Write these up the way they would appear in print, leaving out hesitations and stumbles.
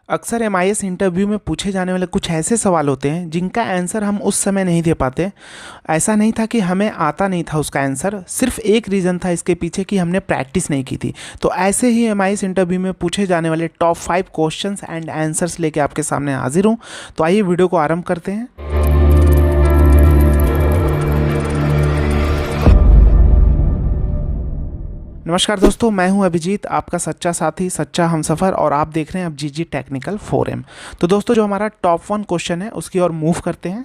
अक्सर MIS interview में पूछे जाने वाले कुछ ऐसे सवाल होते हैं जिनका आंसर हम उस समय नहीं दे पाते। ऐसा नहीं था कि हमें आता नहीं था उसका आंसर, सिर्फ एक रीज़न था इसके पीछे कि हमने प्रैक्टिस नहीं की थी। तो ऐसे ही एमआईएस इंटरव्यू में पूछे जाने वाले टॉप 5 क्वेश्चंस एंड आंसर्स लेके आपके सामने हाजिर हूँ। तो आइए वीडियो को आरंभ करते हैं। नमस्कार दोस्तों, मैं हूं अभिजीत, आपका सच्चा साथी, सच्चा हमसफ़र, और आप देख रहे हैं अब जीजी टेक्निकल फोरम। तो दोस्तों, जो हमारा टॉप 1 क्वेश्चन है उसकी ओर मूव करते हैं।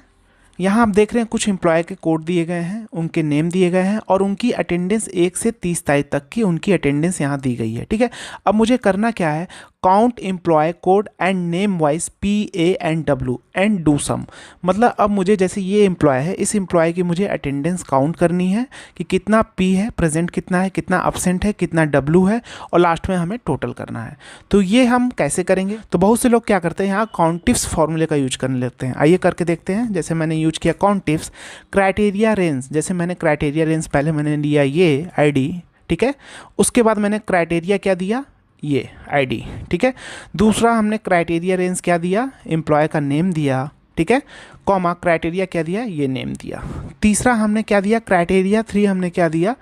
यहाँ आप देख रहे हैं कुछ एम्प्लॉय के कोड दिए गए हैं, उनके नेम दिए गए हैं और उनकी अटेंडेंस 1 से 30 तारीख तक की उनकी अटेंडेंस यहाँ दी गई है। ठीक है, अब मुझे करना क्या है, count employee code and name wise PA&W and do sum. मतलब अब मुझे जैसे ये एम्प्लॉय है, इस एम्प्लॉय की मुझे अटेंडेंस काउंट करनी है कि कितना P है, प्रेजेंट कितना है, कितना अब्सेंट है, कितना W है, और लास्ट में हमें टोटल करना है। तो ये हम कैसे करेंगे? तो बहुत से लोग क्या करते हैं, यहाँ काउंटिफ्स फॉर्मूले का यूज करने लगते हैं। आइए करके देखते हैं। जैसे मैंने यूज किया काउंटिफ्स क्राइटेरिया रेंज। जैसे मैंने क्राइटेरिया रेंज पहले मैंने लिया ये ID, ठीक है। उसके बाद मैंने क्राइटेरिया क्या दिया, ये ID, ठीक है। दूसरा हमने क्राइटेरिया रेंज क्या दिया, एम्प्लॉय का नेम दिया, ठीक है, कॉमा क्राइटेरिया क्या दिया, ये नेम दिया। तीसरा हमने क्या दिया, क्राइटेरिया 3 हमने क्या दिया।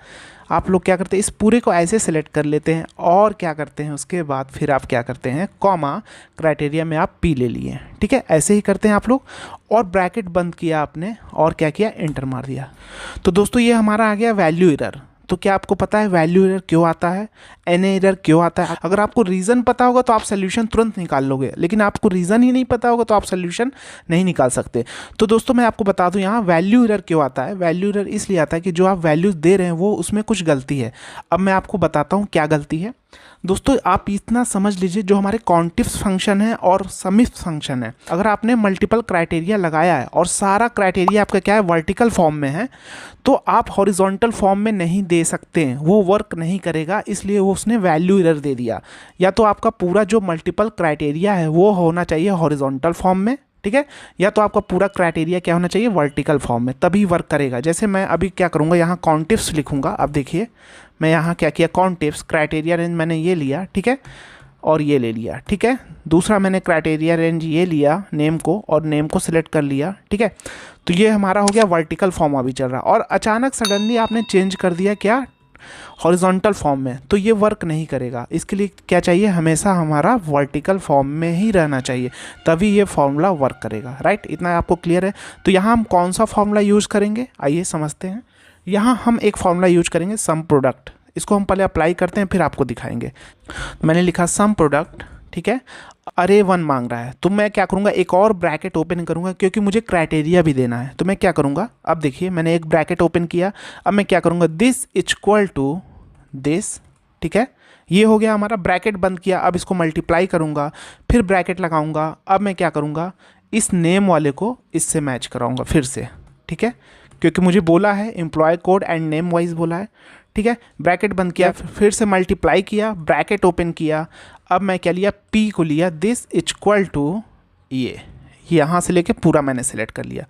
आप लोग क्या करते हैं, इस पूरे को ऐसे सेलेक्ट कर लेते हैं और क्या करते हैं, उसके बाद फिर आप क्या करते हैं, कॉमा क्राइटेरिया में आप P ले लिए, ठीक है। ऐसे ही करते हैं आप लोग, और ब्रैकेट बंद किया आपने और क्या किया, एंटर मार दिया। तो दोस्तों ये हमारा आ गया वैल्यू एरर। तो क्या आपको पता है वैल्यू एरर क्यों आता है, NA एरर क्यों आता है? अगर आपको रीज़न पता होगा तो आप सोल्यूशन तुरंत निकाल लोगे, लेकिन आपको रीज़न ही नहीं पता होगा तो आप सोल्यूशन नहीं निकाल सकते। तो दोस्तों मैं आपको बता दूं यहाँ वैल्यू एरर क्यों आता है। वैल्यू एरर इसलिए आता है कि जो आप वैल्यूज़ दे रहे हैं वो उसमें कुछ गलती है। अब मैं आपको बताता हूँ क्या गलती है। दोस्तों आप इतना समझ लीजिए, जो हमारे कॉन्टिफ्स फंक्शन है और समिफ्स फंक्शन है, अगर आपने मल्टीपल क्राइटेरिया लगाया है और सारा क्राइटेरिया आपका क्या है, वर्टिकल फॉर्म में है, तो आप हॉरिजॉन्टल फॉर्म में नहीं दे सकते हैं, वो वर्क नहीं करेगा। इसलिए वो उसने वैल्यू एरर दे दिया। या तो आपका पूरा जो मल्टीपल क्राइटेरिया है वो होना चाहिए हॉरिजॉन्टल फॉर्म में, ठीक है, या तो आपका पूरा क्राइटेरिया क्या होना चाहिए, वर्टिकल फॉर्म में, तभी वर्क करेगा। जैसे मैं अभी क्या करूँगा, यहाँ कॉन्टिफ्स लिखूँगा। अब देखिए मैं यहाँ क्या किया, कॉन्टिफ्स क्राइटेरिया रेंज मैंने ये लिया, ठीक है, और ये ले लिया, ठीक है। दूसरा मैंने क्राइटेरिया रेंज ये लिया, नेम को, और नेम को सिलेक्ट कर लिया, ठीक है। तो ये हमारा हो गया वर्टिकल फॉर्म अभी चल रहा, और अचानक सडनली आपने चेंज कर दिया क्या, हॉरिजॉन्टल फॉर्म में, तो ये वर्क नहीं करेगा। इसके लिए क्या चाहिए, हमेशा हमारा वर्टिकल फॉर्म में ही रहना चाहिए, तभी ये फॉर्मूला वर्क करेगा। राइट, इतना आपको क्लियर है? तो यहाँ हम कौन सा फॉर्मूला यूज़ करेंगे, आइए समझते हैं। यहाँ हम एक फॉर्मूला यूज करेंगे, सम प्रोडक्ट। इसको हम पहले अप्लाई करते हैं फिर आपको दिखाएंगे। मैंने लिखा सम प्रोडक्ट, ठीक है, अरे 1 मांग रहा है, तो मैं क्या करूँगा, एक और ब्रैकेट ओपन करूँगा क्योंकि मुझे क्राइटेरिया भी देना है। तो मैं क्या करूँगा, अब देखिए मैंने एक ब्रैकेट ओपन किया। अब मैं क्या करूँगा, दिस इक्वल टू दिस, ठीक है, ये हो गया हमारा। ब्रैकेट बंद किया, अब इसको मल्टीप्लाई करूँगा, फिर ब्रैकेट लगाऊंगा। अब मैं क्या करूँगा, इस नेम वाले को इससे मैच कराऊँगा फिर से, ठीक है, क्योंकि मुझे बोला है employee code and name wise बोला है, ठीक है। ब्रैकेट बंद किया, फिर से मल्टीप्लाई किया, ब्रैकेट ओपन किया। अब मैं क्या लिया, P को लिया, दिस इक्वल टू ये यहाँ से लेके पूरा मैंने सेलेक्ट कर लिया,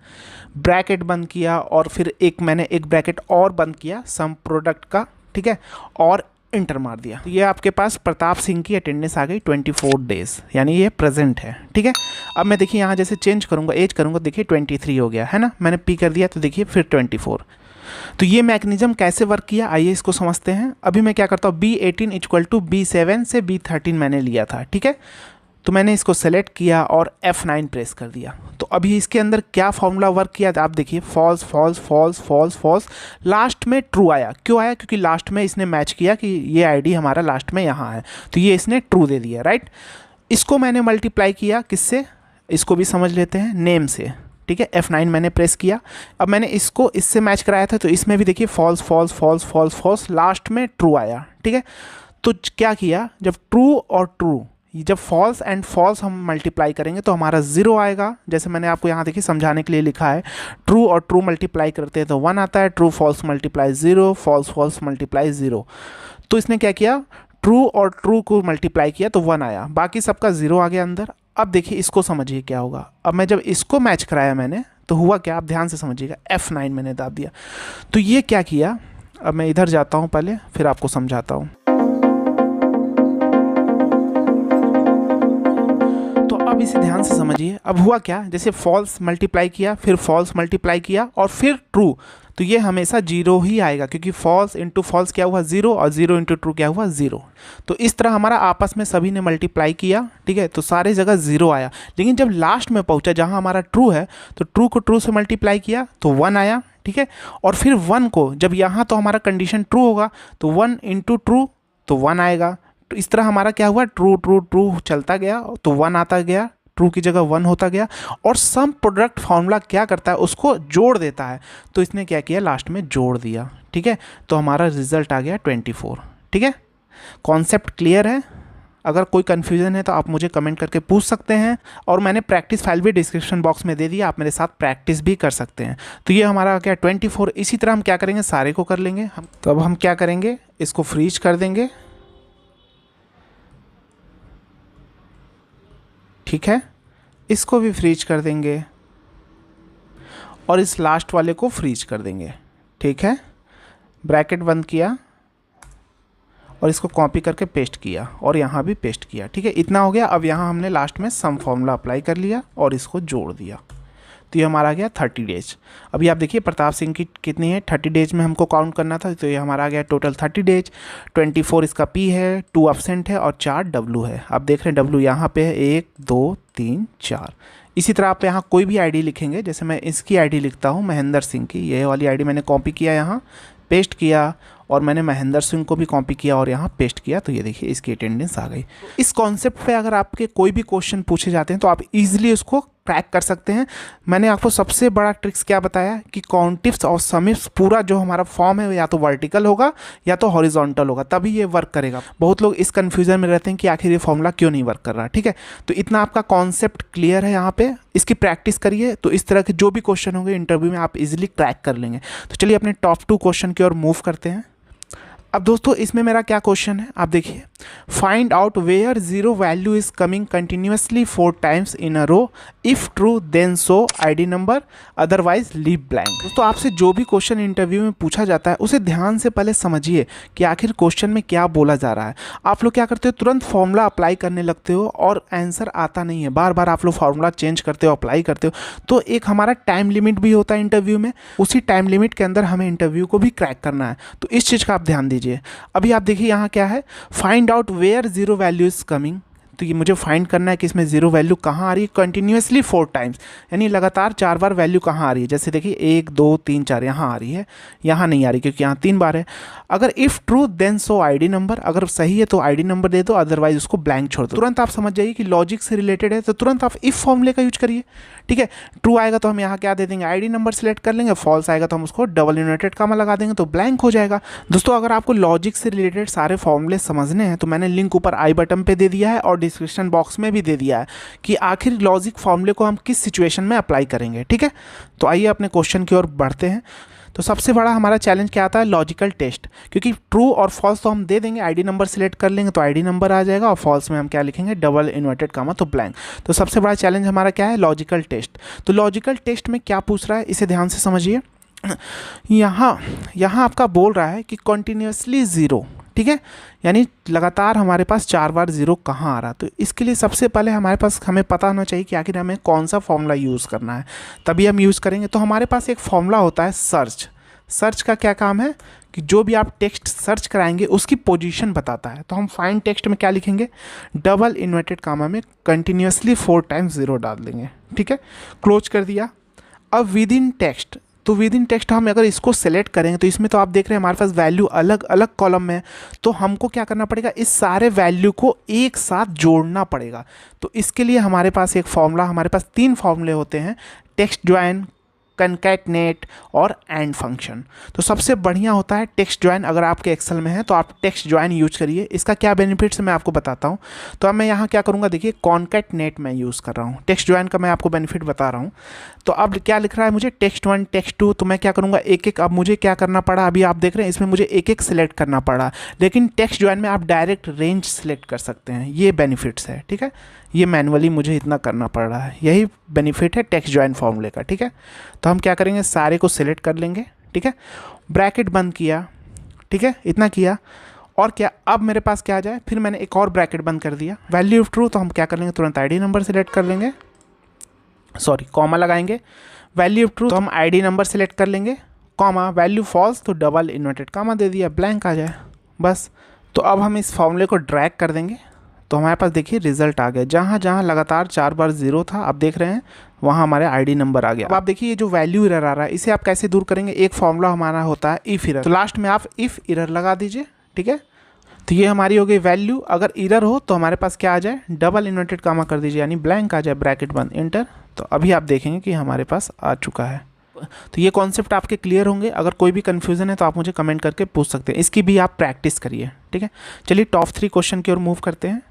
ब्रैकेट बंद किया, और फिर मैंने एक ब्रैकेट और बंद किया सम प्रोडक्ट का, ठीक है, और इंटर मार दिया। तो ये आपके पास प्रताप सिंह की अटेंडेंस आ गई 24 डेज, यानी ये प्रेजेंट है, ठीक है। अब मैं देखिए यहाँ जैसे चेंज करूँगा, एज करूँगा, देखिए 23 हो गया है ना, मैंने P कर दिया, तो देखिए फिर 24। तो ये मैकेनिज्म कैसे वर्क किया, आइए इसको समझते हैं। अभी मैं क्या करता हूँ, B18 इक्वल टू B7 से B13 मैंने लिया था, ठीक है। तो मैंने इसको सेलेक्ट किया और F9 प्रेस कर दिया। तो अभी इसके अंदर क्या फॉर्मूला वर्क किया, आप देखिए, false false false false false, last में ट्रू आया। क्यों आया, क्योंकि लास्ट में इसने मैच किया कि ये ID हमारा लास्ट में यहाँ है, तो ये इसने ट्रू दे दिया। राइट, इसको मैंने मल्टीप्लाई किया किससे, इसको भी समझ लेते हैं, नेम से, ठीक है। F9 मैंने प्रेस किया। अब मैंने इसको इससे मैच कराया था, तो इसमें भी देखिए false false false false false, last में ट्रू आया, ठीक है। तो क्या किया, जब ट्रू और ट्रू, जब फॉल्स एंड फॉल्स हम मल्टीप्लाई करेंगे तो हमारा 0 आएगा। जैसे मैंने आपको यहाँ देखिए समझाने के लिए लिखा है, ट्रू और ट्रू मल्टीप्लाई करते हैं तो 1 आता है, true false multiply 0, false false multiply 0। तो इसने क्या किया, ट्रू और ट्रू को मल्टीप्लाई किया तो 1 आया, बाकी सबका 0 आ गया अंदर। अब देखिए इसको समझिए क्या होगा। अब मैं जब इसको मैच कराया मैंने, तो हुआ क्या, आप ध्यान से समझिएगा, F9 मैंने दाब दिया। तो ये क्या किया, अब मैं इधर जाता हूँ पहले, फिर आपको समझाता हूँ। अब इसे ध्यान से समझिए। अब हुआ क्या, जैसे फॉल्स मल्टीप्लाई किया, फिर फॉल्स मल्टीप्लाई किया और फिर ट्रू, तो ये हमेशा जीरो ही आएगा, क्योंकि फॉल्स इंटू फॉल्स क्या हुआ जीरो, और जीरो इंटू ट्रू क्या हुआ जीरो। तो इस तरह हमारा आपस में सभी ने मल्टीप्लाई किया, ठीक है, तो सारे जगह जीरो आया। लेकिन जब लास्ट में पहुंचा जहां हमारा ट्रू है, तो ट्रू को ट्रू से मल्टीप्लाई किया तो 1 आया, ठीक है। और फिर 1 को जब यहाँ तो हमारा कंडीशन ट्रू होगा, तो 1 इंटू ट्रू तो 1 आएगा। तो इस तरह हमारा क्या हुआ, ट्रू ट्रू ट्रू चलता गया, तो 1 आता गया, ट्रू की जगह 1 होता गया। और सम प्रोडक्ट फॉर्मूला क्या करता है, उसको जोड़ देता है। तो इसने क्या किया, लास्ट में जोड़ दिया, ठीक है। तो हमारा रिजल्ट आ गया 24, ठीक है। कॉन्सेप्ट क्लियर है? अगर कोई कन्फ्यूज़न है तो आप मुझे कमेंट करके पूछ सकते हैं, और मैंने प्रैक्टिस फाइल भी डिस्क्रिप्शन बॉक्स में दे दिया, आप मेरे साथ प्रैक्टिस भी कर सकते हैं। तो ये हमारा क्या 24। इसी तरह हम क्या करेंगे, सारे को कर लेंगे हम। तो अब हम क्या करेंगे, इसको फ्रीज कर देंगे, ठीक है। इसको भी फ्रीज कर देंगे और इस लास्ट वाले को फ्रीज कर देंगे, ठीक है। ब्रैकेट बंद किया और इसको कॉपी करके पेस्ट किया और यहाँ भी पेस्ट किया, ठीक है। इतना हो गया। अब यहाँ हमने लास्ट में सम फॉर्मूला अप्लाई कर लिया और इसको जोड़ दिया, तो ये हमारा आ गया 30 डेज। अभी आप देखिए प्रताप सिंह की कितनी है, 30 डेज में हमको काउंट करना था, तो ये हमारा आ गया टोटल 30 डेज। 24 इसका पी है, 2 एब्सेंट है और 4 डब्लू है। आप देख रहे हैं डब्लू यहाँ पे है 1 2 3 4। इसी तरह आप यहाँ कोई भी आईडी लिखेंगे, जैसे मैं इसकी आईडी लिखता हूँ महेंद्र सिंह की, ये वाली आईडी मैंने कॉपी किया, यहाँ पेस्ट किया, और मैंने महेंद्र सिंह को भी कॉपी किया और यहाँ पेस्ट किया, तो ये देखिए इसकी अटेंडेंस आ गई। इस कॉन्सेप्ट पे अगर आपके कोई भी क्वेश्चन पूछे जाते हैं तो आप इजीली उसको क्रैक कर सकते हैं। मैंने आपको सबसे बड़ा ट्रिक्स क्या बताया कि काउंटिफ्स और समिफ्स पूरा जो हमारा फॉर्म है या तो वर्टिकल होगा या तो हॉरिजॉन्टल होगा, तभी ये वर्क करेगा। बहुत लोग इस कन्फ्यूजन में रहते हैं कि आखिर ये फॉर्मूला क्यों नहीं वर्क कर रहा, ठीक है। तो इतना आपका कॉन्सेप्ट क्लियर है यहाँ पे, इसकी प्रैक्टिस करिए, तो इस तरह के जो भी क्वेश्चन होंगे इंटरव्यू में आप इजीली क्रैक कर लेंगे। तो चलिए अपने टॉप 2 क्वेश्चन की ओर मूव करते हैं। अब दोस्तों इसमें मेरा क्या क्वेश्चन है, आप देखिए, find out where zero value is coming continuously 4 times in a row, if true then show ID number, otherwise leave blank. दोस्तों आपसे जो भी क्वेश्चन इंटरव्यू में पूछा जाता है उसे ध्यान से पहले समझिए कि आखिर क्वेश्चन में क्या बोला जा रहा है। आप लोग क्या करते हो, तुरंत फॉर्मूला अप्लाई करने लगते हो और आंसर आता नहीं है, बार बार आप लोग फॉर्मूला चेंज करते हो, अप्लाई करते हो। तो एक हमारा टाइम लिमिट भी होता है इंटरव्यू में, उसी टाइम लिमिट के अंदर हमें इंटरव्यू को भी क्रैक करना है, तो इस चीज़ का आप ध्यान दीजिए। अभी आप देखिए यहाँ क्या है, find out where zero value is coming, तो ये मुझे फाइंड करना है कि इसमें जीरो वैल्यू कहाँ आ रही है कंटिन्यूसली 4 टाइम्स, यानी लगातार 4 बार वैल्यू कहाँ आ रही है। जैसे देखिए 1 2 3 4 यहाँ आ रही है, यहाँ नहीं आ रही क्योंकि यहाँ 3 बार है। अगर if true then show ID number, अगर सही है तो आईडी नंबर दे दो, अदरवाइज उसको ब्लैंक छोड़ दो। तुरंत आप समझ जाइए कि लॉजिक से रिलेटेड है, तो तुरंत आप इफ फॉर्मूले का यूज करिए, ठीक है। ट्रू आएगा तो हम यहाँ क्या दे देंगे, आईडी नंबर सेलेक्ट कर लेंगे, फॉल्स आएगा तो हम उसको डबल इन्वर्टेड कामा लगा देंगे, तो ब्लैंक हो जाएगा। दोस्तों अगर आपको लॉजिक से रिलेटेड सारे फॉर्मूले समझने हैं तो मैंने लिंक ऊपर आई बटन पे दे दिया है और डिस्क्रिप्शन बॉक्स में भी दे दिया है कि आखिर लॉजिक फॉर्मूले को हम किस सिचुएशन में अप्लाई करेंगे, ठीक है। तो आइए अपने क्वेश्चन की ओर बढ़ते हैं। तो सबसे बड़ा हमारा चैलेंज क्या आता है, लॉजिकल टेस्ट, क्योंकि ट्रू और फॉल्स तो हम दे देंगे, आईडी नंबर सेलेक्ट कर लेंगे तो आईडी नंबर आ जाएगा, और फॉल्स में हम क्या लिखेंगे, डबल इन्वर्टेड कामा तो ब्लैंक। तो सबसे बड़ा चैलेंज हमारा क्या है, लॉजिकल टेस्ट। तो लॉजिकल टेस्ट में क्या पूछ रहा है, इसे ध्यान से समझिए। यहाँ आपका बोल रहा है कि कंटिन्यूसली ज़ीरो, ठीक है, यानी लगातार हमारे पास 4 बार ज़ीरो कहाँ आ रहा है। तो इसके लिए सबसे पहले हमें पता होना चाहिए कि आखिर हमें कौन सा फॉर्मूला यूज़ करना है, तभी हम यूज़ करेंगे। तो हमारे पास एक फॉर्मूला होता है सर्च। सर्च का क्या काम है कि जो भी आप टेक्स्ट सर्च कराएंगे उसकी पोजीशन बताता है। तो हम फाइंड टेक्स्ट में क्या लिखेंगे, डबल इन्वर्टेड कामा में कंटिन्यूसली 4 टाइम्स ज़ीरो डाल देंगे, ठीक है, क्लोज कर दिया। अब विद इन टेक्स्ट, तो विद इन टेक्स्ट हम अगर इसको सेलेक्ट करेंगे तो इसमें तो आप देख रहे हैं हमारे पास वैल्यू अलग अलग कॉलम में है, तो हमको क्या करना पड़ेगा, इस सारे वैल्यू को एक साथ जोड़ना पड़ेगा। तो इसके लिए हमारे पास एक फॉर्मूला, हमारे पास 3 फॉर्मूले होते हैं, टेक्स्ट ज्वाइन, कनकैटनेट और एंड फंक्शन। तो सबसे बढ़िया होता है टेक्स्ट ज्वाइन। अगर आपके एक्सेल में है तो आप टेक्स्ट ज्वाइन यूज करिए। इसका क्या बेनिफिट्स है मैं आपको बताता हूँ। तो अब मैं यहाँ क्या करूँगा, देखिए कॉन्कैटनेट मैं यूज़ कर रहा हूँ, टेक्स्ट ज्वाइन का मैं आपको बेनिफिट बता रहा हूँ। तो अब क्या लिख रहा है मुझे, टेक्स्ट 1 टेक्स्ट 2, तो मैं क्या करूँगा, एक एक, अब मुझे क्या करना पड़ा, अभी आप देख रहे हैं इसमें मुझे एक एक सिलेक्ट करना पड़ा, लेकिन टेक्स्ट ज्वाइन में आप डायरेक्ट रेंज सिलेक्ट कर सकते हैं, ये बेनिफिट्स है, ठीक है। ये मैनुअली मुझे इतना करना पड़ रहा है, यही बेनिफिट है टेक्स्ट ज्वाइन फॉर्मूले का, ठीक है। तो हम क्या करेंगे, सारे को सिलेक्ट कर लेंगे, ठीक है, ब्रैकेट बंद किया, ठीक है, इतना किया, और क्या, अब मेरे पास क्या आ जाए, फिर मैंने एक और ब्रैकेट बंद कर दिया, वैल्यू ऑफ ट्रू, तो हम क्या कर लेंगे, तुरंत आईडी नंबर सेलेक्ट कर लेंगे, सॉरी कॉमा लगाएंगे, वैल्यू ऑफ ट्रू तो हम आईडी नंबर सेलेक्ट कर लेंगे, कॉमा वैल्यू फॉल्स तो डबल इन्वर्टेड कॉमा दे दिया, ब्लैंक आ जाए बस। तो अब हम इस फॉर्मूले को ड्रैग कर देंगे, तो हमारे पास देखिए रिजल्ट आ गया, जहाँ जहाँ लगातार 4 बार 0 था, आप देख रहे हैं वहाँ हमारे आईडी नंबर आ गया। अब आप देखिए ये जो वैल्यू एरर आ रहा है, इसे आप कैसे दूर करेंगे, एक फॉर्मूला हमारा होता है इफ एरर, तो लास्ट में आप इफ एरर लगा दीजिए, ठीक है। तो ये हमारी हो गई वैल्यू, अगर एरर हो तो हमारे पास क्या आ जाए, डबल इन्वर्टेड कॉमा कर दीजिए, यानी ब्लैंक आ जाए, ब्रैकेट बंद, इंटर। तो अभी आप देखेंगे कि हमारे पास आ चुका है। तो ये कॉन्सेप्ट आपके क्लियर होंगे, अगर कोई भी कन्फ्यूज़न है तो आप मुझे कमेंट करके पूछ सकते हैं, इसकी भी आप प्रैक्टिस करिए, ठीक है। चलिए टॉप 3 क्वेश्चन की ओर मूव करते हैं।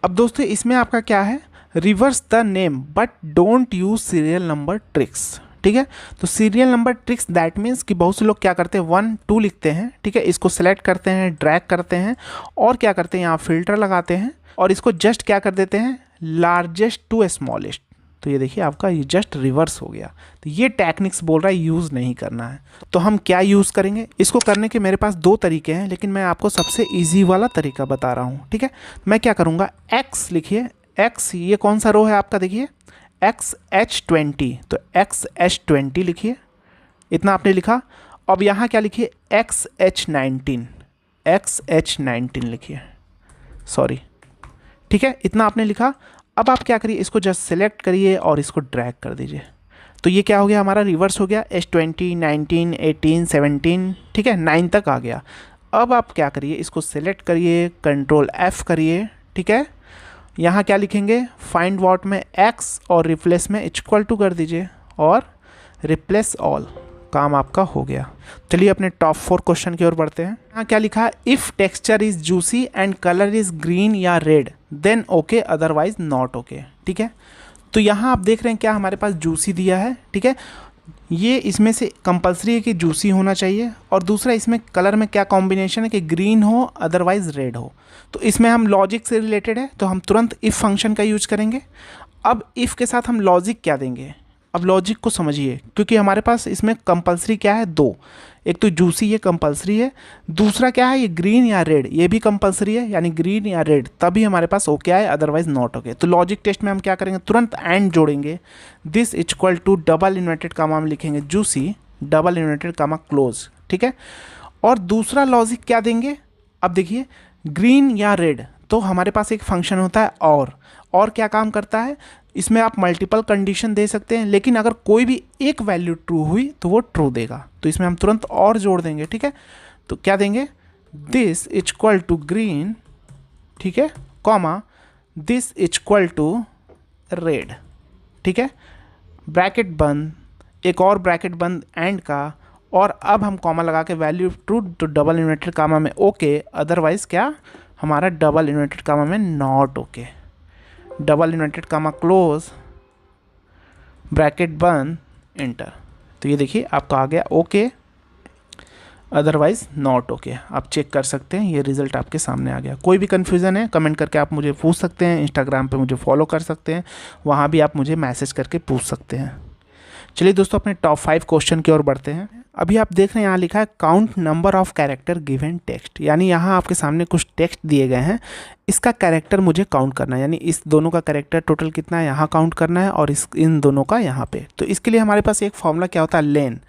अब दोस्तों इसमें आपका क्या है, reverse the name but don't use serial number tricks, ठीक है। तो serial number tricks that means कि बहुत से लोग क्या करते हैं 1 2 लिखते हैं, ठीक है, इसको सेलेक्ट करते हैं, ड्रैग करते हैं और क्या करते हैं यहाँ फिल्टर लगाते हैं और इसको जस्ट क्या कर देते हैं, लार्जेस्ट टू स्मॉलेस्ट। तो ये देखिए आपका ये जस्ट रिवर्स हो गया। तो ये टेक्निक्स बोल रहा है यूज़ नहीं करना है। तो हम क्या यूज़ करेंगे, इसको करने के मेरे पास 2 तरीके हैं, लेकिन मैं आपको सबसे इजी वाला तरीका बता रहा हूँ, ठीक है। मैं क्या करूँगा, x लिखिए, x ये कौन सा रो है आपका, देखिए XH20, तो XH20 लिखिए, इतना आपने लिखा। अब यहाँ क्या लिखिए, XH19 लिखिए, सॉरी, ठीक है, इतना आपने लिखा। अब आप क्या करिए, इसको जस्ट सेलेक्ट करिए और इसको ड्रैग कर दीजिए। तो ये क्या हो गया, हमारा रिवर्स हो गया, H20 19 18 17, ठीक है, 9 तक आ गया। अब आप क्या करिए, इसको सेलेक्ट करिए, कंट्रोल F करिए, ठीक है। यहाँ क्या लिखेंगे, फाइंड वॉट में x और रिप्लेस में इक्वल टू कर दीजिए और रिप्लेस ऑल, काम आपका हो गया। चलिए अपने टॉप 4 क्वेश्चन की ओर बढ़ते हैं। यहाँ क्या लिखा है, if texture is juicy and colour is green या red then okay otherwise not okay, ठीक है। तो यहाँ आप देख रहे हैं क्या हमारे पास जूसी दिया है, ठीक है। ये इसमें से कंपलसरी है कि जूसी होना चाहिए, और दूसरा इसमें कलर में क्या कॉम्बिनेशन है कि ग्रीन हो अदरवाइज रेड हो। तो इसमें हम लॉजिक से रिलेटेड है, तो हम तुरंत इफ़ फंक्शन का यूज करेंगे। अब इफ़ के साथ हम लॉजिक क्या देंगे, अब लॉजिक को समझिए, क्योंकि हमारे पास इसमें कंपलसरी क्या है 2, एक तो जूसी ये कंपलसरी है, दूसरा क्या है ये ग्रीन या रेड ये भी कंपलसरी है, यानी ग्रीन या रेड तभी हमारे पास ओके आए अदरवाइज नॉट ओके। तो लॉजिक टेस्ट में हम क्या करेंगे, तुरंत एंड जोड़ेंगे, this equal to double inverted comma हम लिखेंगे जूसी डबल इन्वर्टेड कामा क्लोज, ठीक है। और दूसरा लॉजिक क्या देंगे, अब देखिए ग्रीन या रेड, तो हमारे पास एक फंक्शन होता है और क्या काम करता है, इसमें आप मल्टीपल कंडीशन दे सकते हैं, लेकिन अगर कोई भी एक वैल्यू ट्रू हुई तो वो ट्रू देगा। तो इसमें हम तुरंत और जोड़ देंगे, ठीक है। तो क्या देंगे, दिस इक्वल टू ग्रीन, ठीक है, comma this equal to red, ठीक है, ब्रैकेट बंद, एक और ब्रैकेट बंद एंड का, और अब हम कॉमा लगा के वैल्यू ट्रू तो डबल इन्वर्टेड कामा में ओके अदरवाइज क्या हमारा डबल इन्वर्टेड कामा में not okay, double inverted comma close, bracket बंद, इंटर। तो ये देखिए आपका आ गया ओके अदरवाइज नॉट ओके। आप चेक कर सकते हैं, ये रिजल्ट आपके सामने आ गया। कोई भी कन्फ्यूज़न है कमेंट करके आप मुझे पूछ सकते हैं, इंस्टाग्राम पे मुझे फॉलो कर सकते हैं, वहाँ भी आप मुझे मैसेज करके पूछ सकते हैं। चलिए दोस्तों अपने टॉप 5 क्वेश्चन की ओर बढ़ते हैं। अभी आप देख रहे हैं यहाँ लिखा है count number of character given text, यानी यहाँ आपके सामने कुछ टेक्स्ट दिए गए हैं, इसका कैरेक्टर मुझे काउंट करना है, यानी इस दोनों का कैरेक्टर टोटल कितना है यहाँ काउंट करना है और इन दोनों का यहाँ पे। तो इसके लिए हमारे पास एक फॉर्मूला क्या होता है,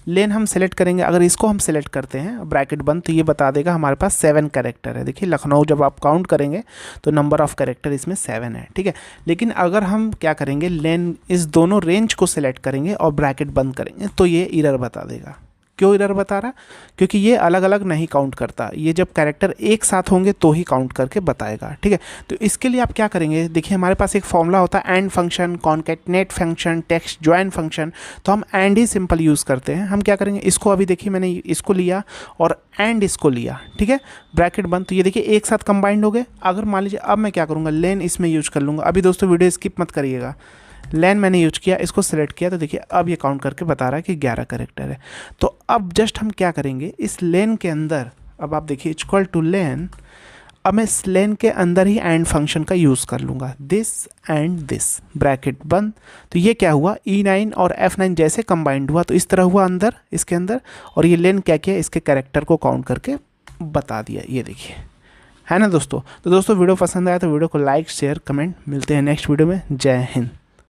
लेन हम सेलेक्ट करेंगे। अगर इसको हम सेलेक्ट करते हैं ब्रैकेट बंद, तो ये बता देगा हमारे पास 7 कैरेक्टर है। देखिए लखनऊ जब आप काउंट करेंगे तो नंबर ऑफ कैरेक्टर इसमें 7 है, ठीक है। लेकिन अगर हम क्या करेंगे, लेन इस दोनों रेंज को सेलेक्ट करेंगे और ब्रैकेट बंद करेंगे तो ये एरर बता देगा। क्यों एरर बता रहा, क्योंकि ये अलग अलग नहीं काउंट करता, ये जब कैरेक्टर एक साथ होंगे तो ही काउंट करके बताएगा, ठीक है। तो इसके लिए आप क्या करेंगे, देखिए हमारे पास एक फॉर्मूला होता है and function, concatenate function, text join function, तो हम एंड ही सिंपल यूज़ करते हैं। हम क्या करेंगे, इसको अभी देखिए मैंने इसको लिया और एंड इसको लिया, ठीक है, ब्रैकेट बंद, तो ये देखिए एक साथ कंबाइंड हो गए। अगर मान लीजिए अब मैं क्या करूँगा, लेन इसमें यूज कर लूँगा। अभी दोस्तों वीडियो स्किप मत करिएगा, लेन मैंने यूज किया, इसको सिलेक्ट किया, तो देखिए अब ये काउंट करके बता रहा है कि 11 कैरेक्टर है। तो अब जस्ट हम क्या करेंगे, इस लेन के अंदर, अब आप देखिए इक्वल टू लेन, अब मैं इस लेन के अंदर ही एंड फंक्शन का यूज़ कर लूँगा, दिस एंड दिस, ब्रैकेट बंद। तो ये क्या हुआ, E9 और F9 जैसे कंबाइंड हुआ तो इस तरह हुआ अंदर इसके अंदर, और ये लेन क्या किया, इसके कैरेक्टर को काउंट करके बता दिया, ये देखिए, है ना दोस्तों। तो दोस्तों वीडियो पसंद आया तो वीडियो को लाइक शेयर कमेंट, मिलते हैं नेक्स्ट वीडियो में। जय हिंद।